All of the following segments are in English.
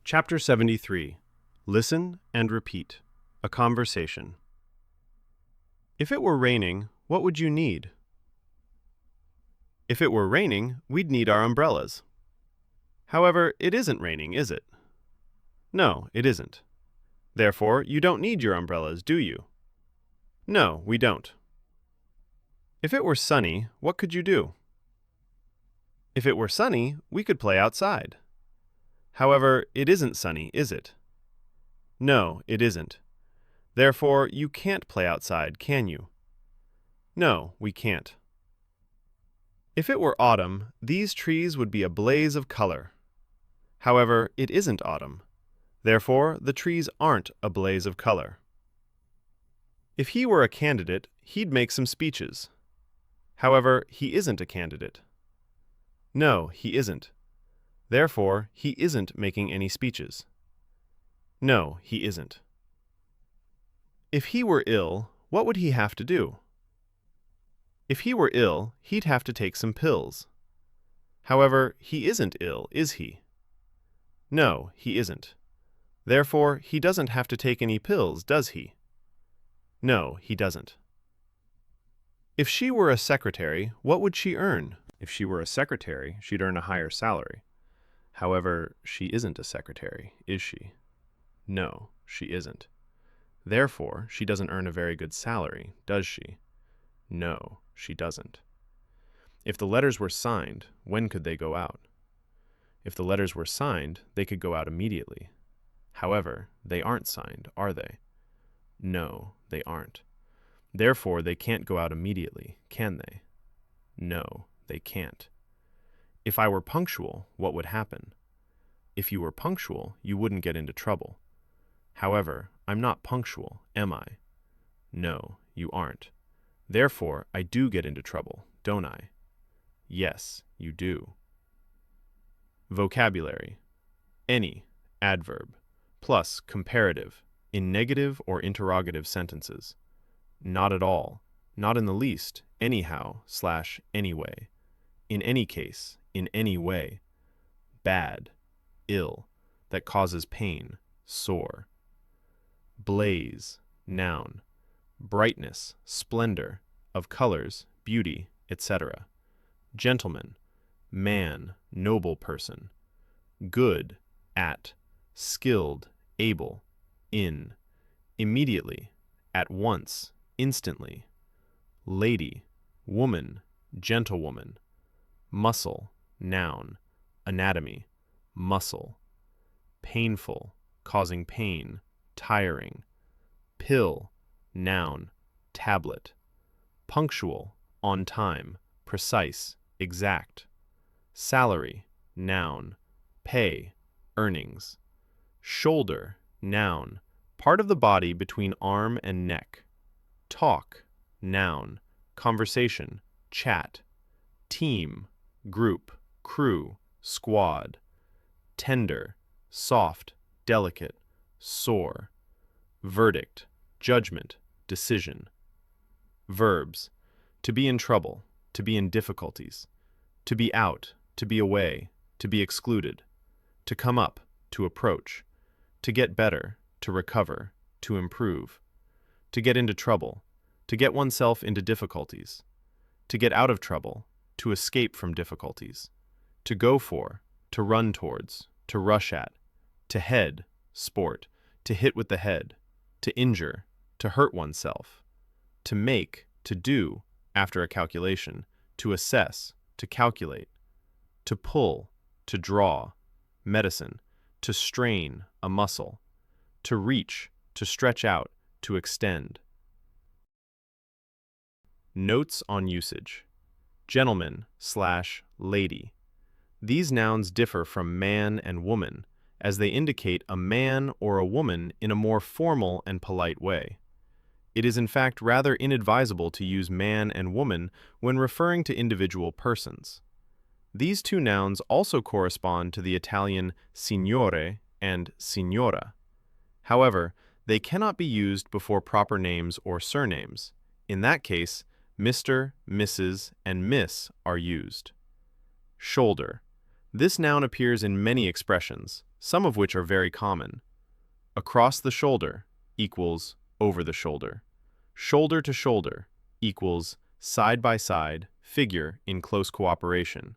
Chapter 73. Listen and repeat. A conversation. If it were raining, what would you need? If it were raining, we'd need our umbrellas. However, it isn't raining, is it? No, it isn't. Therefore, you don't need your umbrellas, do you? No, we don't. If it were sunny, what could you do? If it were sunny, we could play outside. However, it isn't sunny, is it? No, it isn't. Therefore, you can't play outside, can you? No, we can't. If it were autumn, these trees would be a blaze of color. However, it isn't autumn. Therefore, the trees aren't a blaze of color. If he were a candidate, he'd make some speeches. However, he isn't a candidate. No, he isn't. Therefore, he isn't making any speeches. No, he isn't. If he were ill, what would he have to do? If he were ill, he'd have to take some pills. However, he isn't ill, is he? No, he isn't. Therefore, he doesn't have to take any pills, does he? No, he doesn't. If she were a secretary, what would she earn? If she were a secretary, she'd earn a higher salary. However, she isn't a secretary, is she? No, she isn't. Therefore, she doesn't earn a very good salary, does she? No, she doesn't. If the letters were signed, when could they go out? If the letters were signed, they could go out immediately. However, they aren't signed, are they? No, they aren't. Therefore, they can't go out immediately, can they? No, they can't. If I were punctual, what would happen? If you were punctual, you wouldn't get into trouble. However, I'm not punctual, am I? No, you aren't. Therefore, I do get into trouble, don't I? Yes, you do. Vocabulary. Any, adverb, plus comparative, in negative or interrogative sentences. Not at all, not in the least, anyhow, / anyway. In any case, in any way. Bad, ill, that causes pain, sore. Blaze, noun. Brightness, splendor, of colors, beauty, etc. Gentleman, man, noble person. Good, at. Skilled, able, in. Immediately, at once, instantly. Lady, woman, gentlewoman. Muscle, noun. Anatomy, muscle. Painful, causing pain, tiring. Pill, noun. Tablet. Punctual, on time, precise, exact. Salary, noun. Pay, earnings. Shoulder, noun. Part of the body between arm and neck. Talk, noun. Conversation, chat. Team, group, crew, squad. Tender, soft, delicate, sore. Verdict, judgment, decision. Verbs, to be in trouble, to be in difficulties. To be out, to be away, to be excluded. To come up, to approach. To get better, to recover, to improve. To get into trouble, to get oneself into difficulties. To get out of trouble, to escape from difficulties. To go for, to run towards, to rush at. To head, sport, to hit with the head. To injure, to hurt oneself. To make, to do, after a calculation. To assess, to calculate. To pull, to draw. Medicine, to strain, a muscle. To reach, to stretch out, to extend. Notes on usage. Gentleman / lady. These nouns differ from man and woman, as they indicate a man or a woman in a more formal and polite way. It is in fact rather inadvisable to use man and woman when referring to individual persons. These two nouns also correspond to the Italian signore and signora. However, they cannot be used before proper names or surnames. In that case, Mr., Mrs., and Miss are used. Shoulder. This noun appears in many expressions, some of which are very common. Across the shoulder equals over the shoulder. Shoulder to shoulder equals side by side, figure in close cooperation.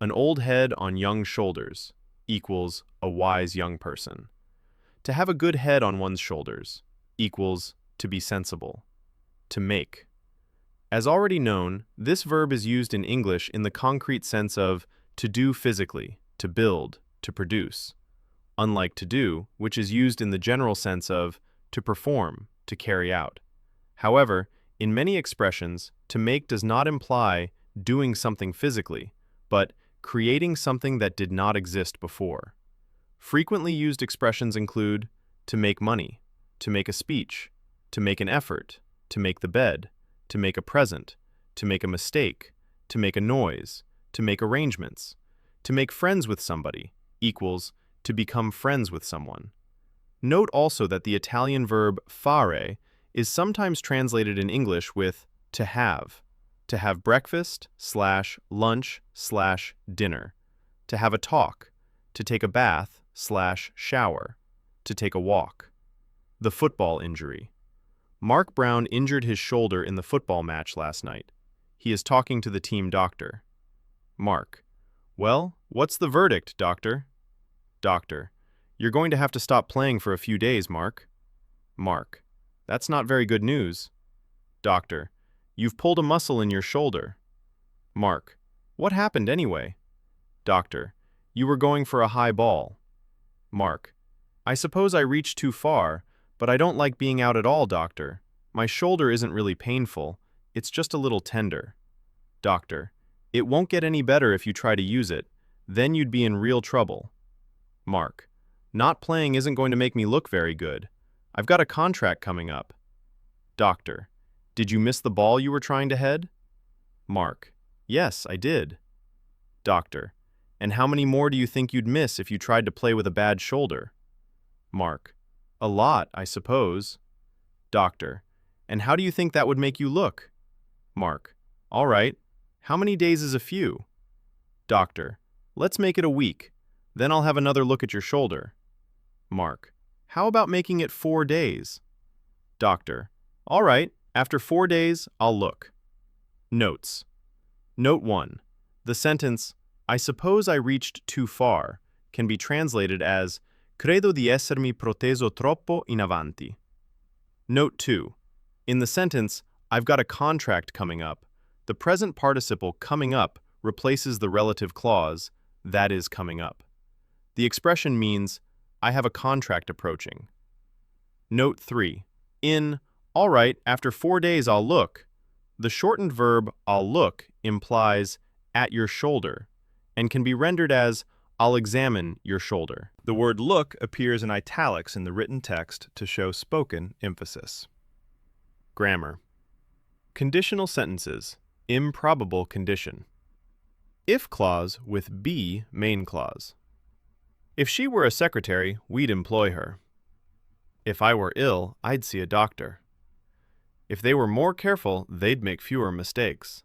An old head on young shoulders equals a wise young person. To have a good head on one's shoulders equals to be sensible. To make. As already known, this verb is used in English in the concrete sense of to do physically, to build, to produce, unlike to do, which is used in the general sense of to perform, to carry out. However, in many expressions, to make does not imply doing something physically, but creating something that did not exist before. Frequently used expressions include to make money, to make a speech, to make an effort, to make the bed, to make a present, to make a mistake, to make a noise, to make arrangements, to make friends with somebody equals to become friends with someone. Note also that the Italian verb fare is sometimes translated in English with to have breakfast / lunch / dinner, to have a talk, to take a bath / shower, to take a walk. The football injury. Mark Brown injured his shoulder in the football match last night. He is talking to the team doctor. Mark: well, what's the verdict, doctor? Doctor: you're going to have to stop playing for a few days, Mark. Mark: that's not very good news. Doctor: you've pulled a muscle in your shoulder. Mark: what happened anyway? Doctor: you were going for a high ball. Mark: I suppose I reached too far, but I don't like being out at all, doctor. My shoulder isn't really painful, it's just a little tender. Doctor: it won't get any better if you try to use it, then you'd be in real trouble. Mark: not playing isn't going to make me look very good. I've got a contract coming up. Doctor: did you miss the ball you were trying to head? Mark: yes, I did. Doctor: and how many more do you think you'd miss if you tried to play with a bad shoulder? Mark: a lot, I suppose. Doctor: and how do you think that would make you look? Mark: all right. How many days is a few? Doctor: let's make it a week. Then I'll have another look at your shoulder. Mark: how about making it 4 days? Doctor: all right. After 4 days, I'll look. Notes. Note 1. The sentence, I suppose I reached too far, can be translated as credo di essermi proteso troppo in avanti. Note 2. In the sentence, I've got a contract coming up, the present participle coming up replaces the relative clause, that is coming up. The expression means, I have a contract approaching. Note 3. In, all right, after 4 days I'll look, the shortened verb I'll look implies at your shoulder and can be rendered as I'll examine your shoulder. The word look appears in italics in the written text to show spoken emphasis. Grammar. Conditional sentences. Improbable condition. If clause with be main clause. If she were a secretary, we'd employ her. If I were ill, I'd see a doctor. If they were more careful, they'd make fewer mistakes.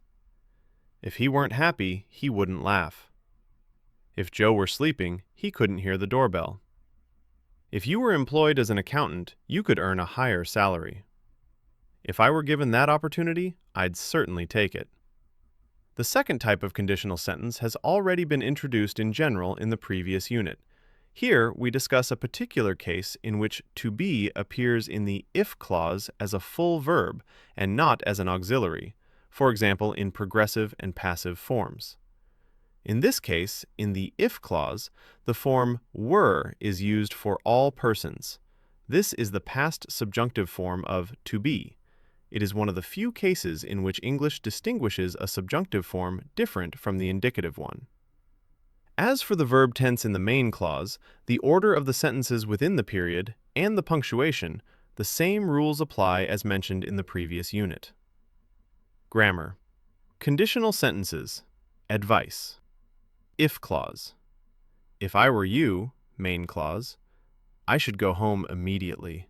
If he weren't happy, he wouldn't laugh. If Joe were sleeping, he couldn't hear the doorbell. If you were employed as an accountant, you could earn a higher salary. If I were given that opportunity, I'd certainly take it. The second type of conditional sentence has already been introduced in general in the previous unit. Here, we discuss a particular case in which to be appears in the if clause as a full verb and not as an auxiliary, for example, in progressive and passive forms. In this case, in the if clause, the form were is used for all persons. This is the past subjunctive form of to be. It is one of the few cases in which English distinguishes a subjunctive form different from the indicative one. As for the verb tense in the main clause, the order of the sentences within the period, and the punctuation, the same rules apply as mentioned in the previous unit. Grammar. Conditional sentences. Advice. If clause. If I were you, main clause, I should go home immediately.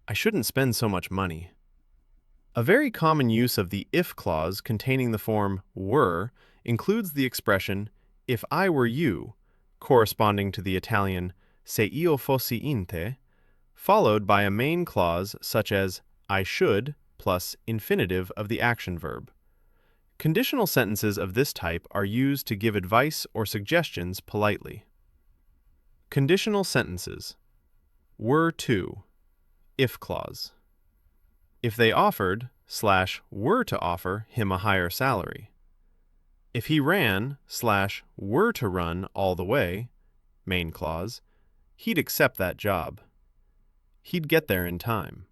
I shouldn't spend so much money. A very common use of the if clause containing the form were includes the expression if I were you, corresponding to the Italian se io fossi in te, followed by a main clause such as I should plus infinitive of the action verb. Conditional sentences of this type are used to give advice or suggestions politely. Conditional sentences. Were to. If clause. If they offered / were to offer him a higher salary. If he ran / were to run all the way, main clause, he'd accept that job. He'd get there in time.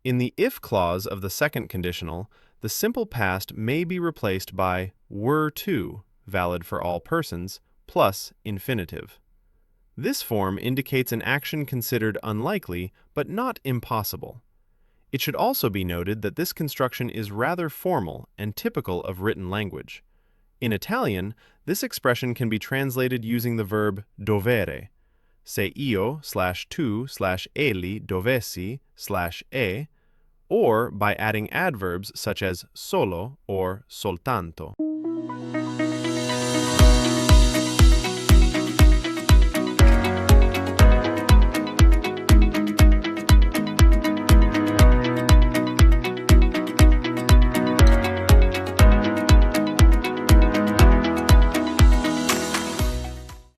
In the if clause of the second conditional, the simple past may be replaced by were to, valid for all persons, plus infinitive. This form indicates an action considered unlikely but not impossible. It should also be noted that this construction is rather formal and typical of written language. In Italian, this expression can be translated using the verb dovere. Se io / tu / egli dovessi / e, or by adding adverbs such as solo or soltanto.